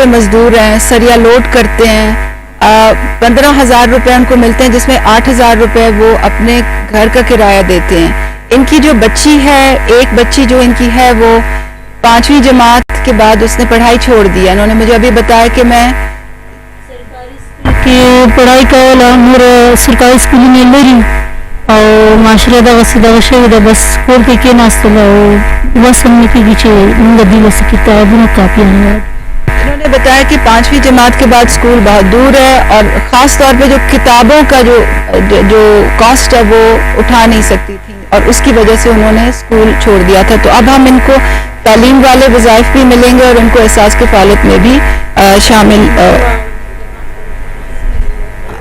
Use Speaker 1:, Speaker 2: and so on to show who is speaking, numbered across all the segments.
Speaker 1: پہ مزدور ہیں, سریا لوڈ کرتے ہیں. 15,000 روپے ان کو ملتے ہیں, جس میں 8,000 روپے وہ اپنے گھر کا کرایہ دیتے ہیں. ان کی جو بچی ہے, ایک بچی جو ان کی ہے, وہ 5ویں جماعت کے بعد اس نے پڑھائی چھوڑ دیا. انہوں نے مجھے ابھی بتایا کہ میں
Speaker 2: پڑھائی کا میرا سرکاری اسکول میں لے رہی اور معاشرے دا وسیدہ وشیدہ بس کھول کے ناستے لاؤ بس ہم نے کی گیچے گدی بس کتاب انہوں کافی آنے.
Speaker 1: انہوں نے بتایا کہ 5ویں جماعت کے بعد اسکول بہت دور ہے اور خاص طور پہ جو کتابوں کا جو کاسٹ ہے وہ اٹھا نہیں سکتی تھی اور اس کی وجہ سے انہوں نے اسکول چھوڑ دیا تھا. تو اب ہم ان کو تعلیم والے وظائف بھی ملیں گے اور ان کو احساس کفالت میں بھی شامل,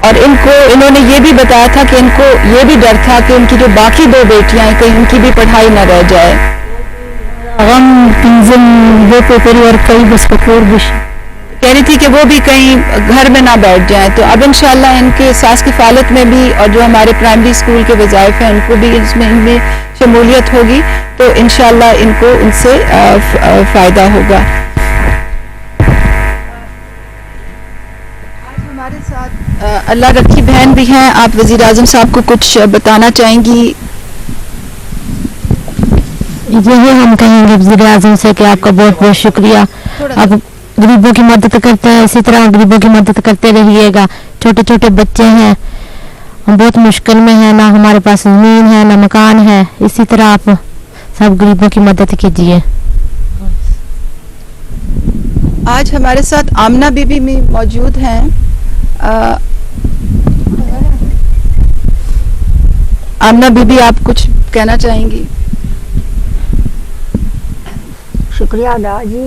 Speaker 1: اور انہوں نے یہ بھی بتایا تھا کہ ان کو یہ بھی ڈر تھا کہ ان کی جو باقی 2 بیٹیاں ہیں کہیں ان کی بھی پڑھائی نہ رہ جائے.
Speaker 2: غم تنظیم وہ پریوار کئی بس پکور بش
Speaker 1: کہہ رہی تھی کہ وہ بھی کہیں گھر میں نہ بیٹھ جائیں. تو اب انشاءاللہ ان کے احساس کفالت میں بھی اور جو ہمارے پرائمری اسکول کے وظائف ہیں ان کو بھی ان میں شمولیت ہوگی تو انشاءاللہ ان کو ان سے فائدہ ہوگا. ہمارے ساتھ اللہ رکھی بہن بھی ہیں. آپ وزیر اعظم صاحب کو کچھ بتانا چاہیں گی؟
Speaker 2: یہی ہم کہیں گے وزیر اعظم سے کہ آپ کا بہت بہت شکریہ. آپ غریبوں کی مدد کرتے ہیں, اسی طرح غریبوں کی مدد کرتے رہیے گا. چھوٹے چھوٹے بچے ہیں, ہم بہت مشکل میں ہیں, نہ ہمارے پاس زمین ہے نہ مکان ہے. اسی طرح آپ سب غریبوں کی مدد کیجیے.
Speaker 1: آج ہمارے ساتھ آمنہ بی بی بھی موجود ہیں. آمنہ بی بی آپ کچھ کہنا چاہیں گی؟
Speaker 3: شکریہ ادا جی.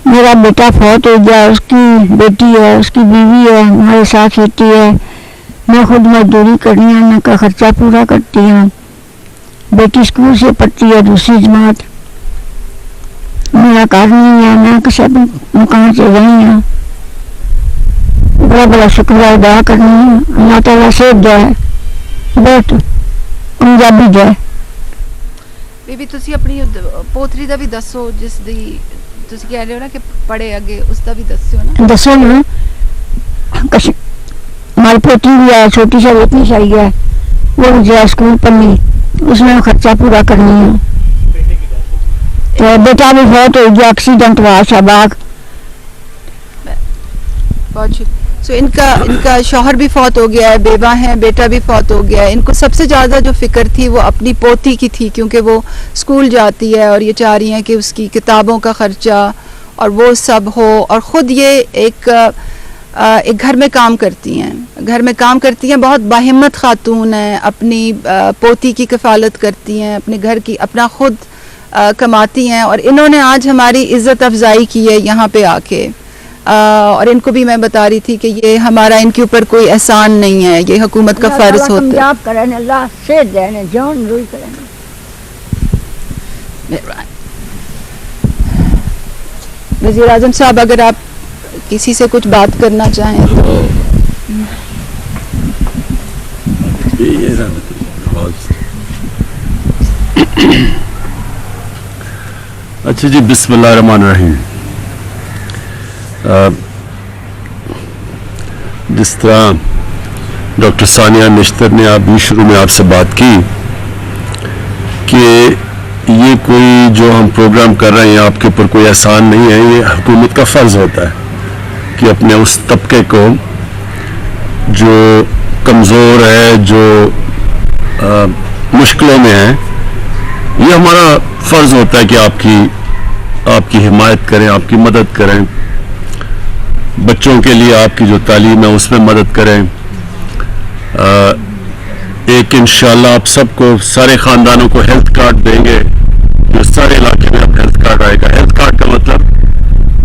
Speaker 3: میرا بیٹا فوت ہو گیا, اس کی بیٹی ہے, اس کی بیوی ہے, ہمارے ساتھ رہتی ہے. میں خود مزدوری کرنی ہے, میں کا خرچہ پورا کرتی ہوں. بیٹی اسکول سے پڑھتی ہے 2ری جماعت. میرا گھر نہیں ہے, میں کسی مکان سے گئی ہوں. بڑا بڑا شکریہ ادا کرنی ہے. اللہ تعالیٰ سے جائے بہت پنجابی جائے.
Speaker 1: بی تسی اپنی پوتری دا بھی دسو جس دی تسی کہہ رہے ہو نا کہ پڑھے اگے, اس دا بھی دسو نا.
Speaker 3: دسو نا, ہماری پوتری بھی ہے, چھوٹی سی اتنی ساری ہے, وہ جو ہے اسکول پڑھنی, اس میں خرچہ پورا کرنی ہے. تو بیٹا بھی فوت ہو گیا, ایکسیڈنٹ ہوا شہباگ.
Speaker 1: بہت شکریہ. سو ان کا شوہر بھی فوت ہو گیا ہے, بیوہ ہیں, بیٹا بھی فوت ہو گیا ہے. ان کو سب سے زیادہ جو فکر تھی وہ اپنی پوتی کی تھی, کیونکہ وہ اسکول جاتی ہے اور یہ چاہ رہی ہیں کہ اس کی کتابوں کا خرچہ اور وہ سب ہو. اور خود یہ ایک گھر میں کام کرتی ہیں, بہت باہمت خاتون ہیں, اپنی پوتی کی کفالت کرتی ہیں, اپنے گھر کی اپنا خود کماتی ہیں. اور انہوں نے آج ہماری عزت افزائی کی ہے یہاں پہ آ کے, اور ان کو بھی میں بتا رہی تھی کہ یہ ہمارا ان کے اوپر کوئی احسان نہیں ہے, یہ حکومت کا فرض ہوتا ہے.
Speaker 3: اللہ صحت دے, جان روئی کریں.
Speaker 1: وزیر اعظم صاحب اگر آپ کسی سے کچھ بات کرنا چاہیں تو.
Speaker 4: اچھا جی, بسم اللہ الرحمن الرحیم. جس طرح ڈاکٹر ثانیہ نشتر نے ابھی شروع میں آپ سے بات کی کہ یہ کوئی جو ہم پروگرام کر رہے ہیں آپ کے اوپر کوئی احسان نہیں ہے, یہ حکومت کا فرض ہوتا ہے کہ اپنے اس طبقے کو جو کمزور ہے, جو مشکلوں میں ہے, یہ ہمارا فرض ہوتا ہے کہ آپ کی حمایت کریں, آپ کی مدد کریں. بچوں کے لیے آپ کی جو تعلیم ہے اس میں مدد کریں. ایک انشاءاللہ آپ سب کو, سارے خاندانوں کو ہیلتھ کارڈ دیں گے, جو سارے علاقے میں اب ہیلتھ کارڈ آئے گا. ہیلتھ کارڈ کا مطلب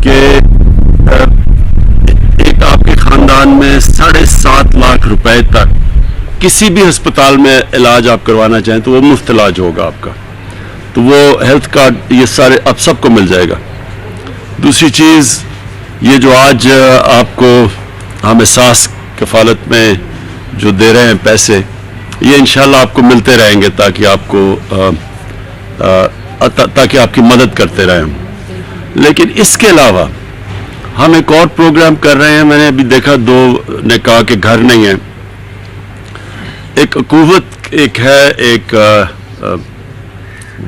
Speaker 4: کہ ایک آپ کے خاندان میں 7.5 لاکھ روپے تک کسی بھی ہسپتال میں علاج آپ کروانا چاہیں تو وہ مفت علاج ہوگا آپ کا. تو وہ ہیلتھ کارڈ یہ سارے اب سب کو مل جائے گا. دوسری چیز, یہ جو آج آپ کو ہم احساس کفالت میں جو دے رہے ہیں پیسے, یہ انشاءاللہ آپ کو ملتے رہیں گے تاکہ آپ کی مدد کرتے رہیں. لیکن اس کے علاوہ ہم ایک اور پروگرام کر رہے ہیں. میں نے ابھی دیکھا 2 نے کہا کہ گھر نہیں ہے. ایک قوت ایک ہے, ایک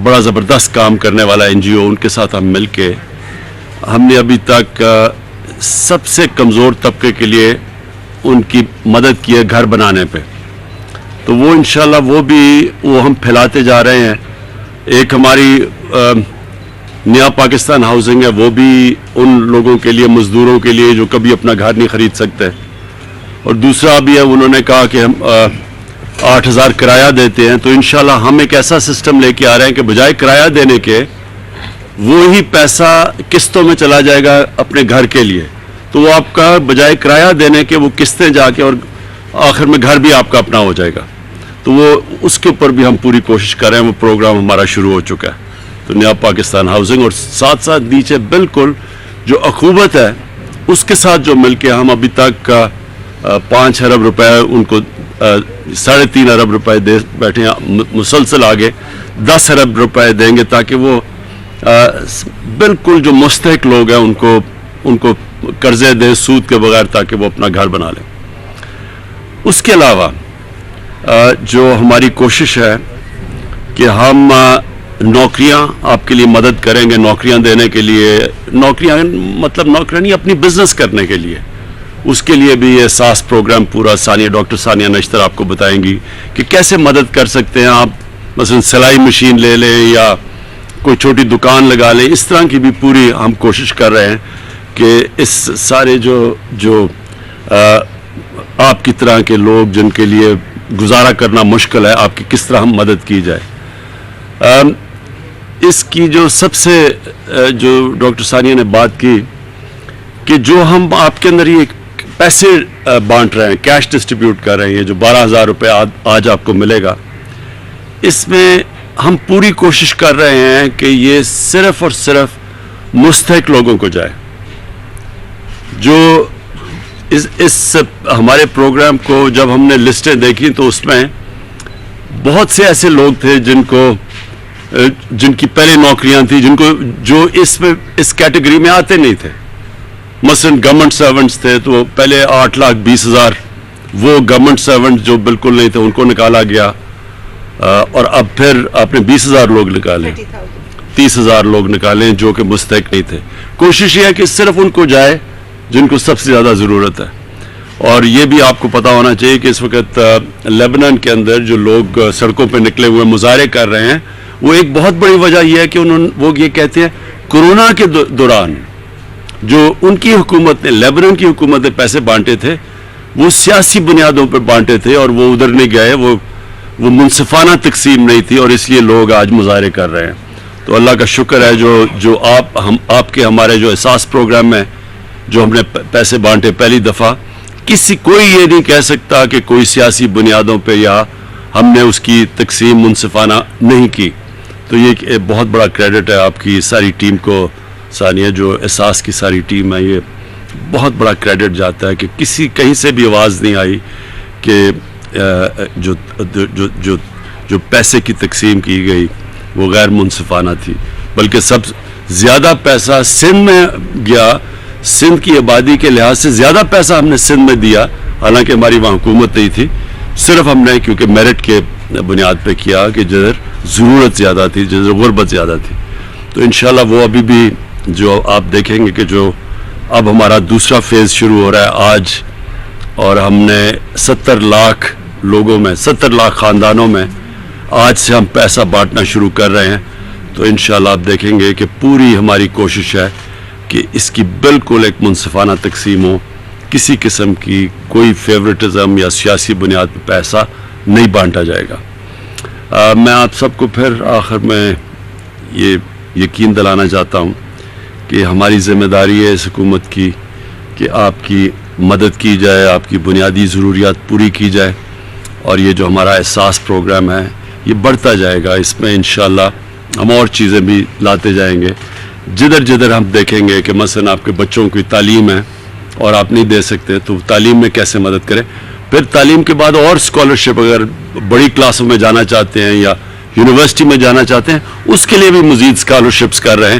Speaker 4: بڑا زبردست کام کرنے والا NGO, ان کے ساتھ ہم مل کے ہم نے ابھی تک سب سے کمزور طبقے کے لیے ان کی مدد کی ہے گھر بنانے پہ. تو وہ انشاءاللہ وہ ہم پھیلاتے جا رہے ہیں. ایک ہماری نیا پاکستان ہاؤسنگ ہے, وہ بھی ان لوگوں کے لیے, مزدوروں کے لیے جو کبھی اپنا گھر نہیں خرید سکتے. اور دوسرا بھی ہے, انہوں نے کہا کہ ہم 8,000 کرایہ دیتے ہیں. تو انشاءاللہ ہم ایک ایسا سسٹم لے کے آ رہے ہیں کہ بجائے کرایہ دینے کے وہی پیسہ قسطوں میں چلا جائے گا اپنے گھر کے لیے. تو وہ آپ کا بجائے کرایہ دینے کے وہ قسطیں جا کے اور آخر میں گھر بھی آپ کا اپنا ہو جائے گا. تو وہ اس کے اوپر بھی ہم پوری کوشش کر رہے ہیں. وہ پروگرام ہمارا شروع ہو چکا ہے. تو نیا پاکستان ہاؤسنگ, اور ساتھ ساتھ نیچے بالکل جو اخوت ہے اس کے ساتھ جو مل کے ہم ابھی تک 5 ارب روپے ان کو 3.5 ارب روپے دے بیٹھے ہیں. مسلسل آگے 10 ارب روپے دیں گے تاکہ وہ بالکل جو مستحق لوگ ہیں ان کو قرضے دیں سود کے بغیر, تاکہ وہ اپنا گھر بنا لیں. اس کے علاوہ جو ہماری کوشش ہے کہ ہم نوکریاں آپ کے لیے مدد کریں گے, نوکریاں دینے کے لیے, نوکریاں مطلب نوکریاں نہیں, اپنی بزنس کرنے کے لیے. اس کے لیے بھی یہ ساس پروگرام پورا ڈاکٹر ثانیہ نشتر آپ کو بتائیں گی کہ کیسے مدد کر سکتے ہیں آپ. مثلا سلائی مشین لے لیں یا کوئی چھوٹی دکان لگا لیں. اس طرح کی بھی پوری ہم کوشش کر رہے ہیں کہ اس سارے جو آپ کی طرح کے لوگ جن کے لیے گزارا کرنا مشکل ہے, آپ کی کس طرح ہم مدد کی جائے. اس کی جو سب سے جو ڈاکٹر ثانیہ نے بات کی کہ جو ہم آپ کے اندر یہ پیسے بانٹ رہے ہیں, کیش ڈسٹریبیوٹ کر رہے ہیں, جو 12,000 روپے آج آپ کو ملے گا, اس میں ہم پوری کوشش کر رہے ہیں کہ یہ صرف اور صرف مستحق لوگوں کو جائے. جو اس ہمارے پروگرام کو جب ہم نے لسٹیں دیکھی تو اس میں بہت سے ایسے لوگ تھے جن کی پہلے نوکریاں تھیں, جو اس کیٹیگری میں آتے نہیں تھے. مثلا گورنمنٹ سرونٹس تھے تو پہلے 8,20,000 وہ گورنمنٹ سرونٹ جو بالکل نہیں تھے ان کو نکالا گیا, اور اب پھر آپ نے 20,000 لوگ نکالے, 30,000 لوگ نکالے جو کہ مستحق نہیں تھے. کوشش یہ ہے کہ صرف ان کو جائے جن کو سب سے زیادہ ضرورت ہے. اور یہ بھی آپ کو پتا ہونا چاہیے کہ اس وقت لیبنان کے اندر جو لوگ سڑکوں پہ نکلے ہوئے مظاہرے کر رہے ہیں, وہ ایک بہت بڑی وجہ یہ ہے کہ وہ یہ کہتے ہیں کورونا کے دوران جو ان کی حکومت نے, لیبنان کی حکومت نے پیسے بانٹے تھے وہ سیاسی بنیادوں پر بانٹے تھے اور وہ ادھر نہیں گئے, وہ منصفانہ تقسیم نہیں تھی, اور اس لیے لوگ آج مظاہرے کر رہے ہیں. تو اللہ کا شکر ہے جو آپ کے ہمارے جو احساس پروگرام میں جو ہم نے پیسے بانٹے پہلی دفعہ, کوئی یہ نہیں کہہ سکتا کہ کوئی سیاسی بنیادوں پہ یا ہم نے اس کی تقسیم منصفانہ نہیں کی. تو یہ بہت بڑا کریڈٹ ہے آپ کی ساری ٹیم کو. ثانیہ جو احساس کی ساری ٹیم ہے, یہ بہت بڑا کریڈٹ جاتا ہے کہ کہیں سے بھی آواز نہیں آئی کہ جو پیسے کی تقسیم کی گئی وہ غیر منصفانہ تھی, بلکہ سب زیادہ پیسہ سندھ میں گیا. سندھ کی آبادی کے لحاظ سے زیادہ پیسہ ہم نے سندھ میں دیا, حالانکہ ہماری وہاں حکومت نہیں تھی. صرف ہم نے کیونکہ میرٹ کے بنیاد پہ کیا کہ جدھر ضرورت زیادہ تھی, جدھر غربت زیادہ تھی. تو انشاءاللہ وہ ابھی بھی جو آپ دیکھیں گے کہ جو اب ہمارا دوسرا فیز شروع ہو رہا ہے آج, اور ہم نے 70 لاکھ لوگوں میں 70 لاکھ خاندانوں میں آج سے ہم پیسہ بانٹنا شروع کر رہے ہیں. تو انشاءاللہ آپ دیکھیں گے کہ پوری ہماری کوشش ہے کہ اس کی بالکل ایک منصفانہ تقسیم ہو, کسی قسم کی کوئی فیورٹزم یا سیاسی بنیاد پر پیسہ نہیں بانٹا جائے گا. میں آپ سب کو پھر آخر میں یہ یقین دلانا چاہتا ہوں کہ ہماری ذمہ داری ہے اس حکومت کی کہ آپ کی مدد کی جائے, آپ کی بنیادی ضروریات پوری کی جائے, اور یہ جو ہمارا احساس پروگرام ہے یہ بڑھتا جائے گا. اس میں انشاءاللہ ہم اور چیزیں بھی لاتے جائیں گے. جدھر ہم دیکھیں گے کہ مثلا آپ کے بچوں کی تعلیم ہے اور آپ نہیں دے سکتے تو تعلیم میں کیسے مدد کریں. پھر تعلیم کے بعد اور اسکالرشپ اگر بڑی کلاسوں میں جانا چاہتے ہیں یا یونیورسٹی میں جانا چاہتے ہیں, اس کے لیے بھی مزید اسکالرشپس کر رہے ہیں.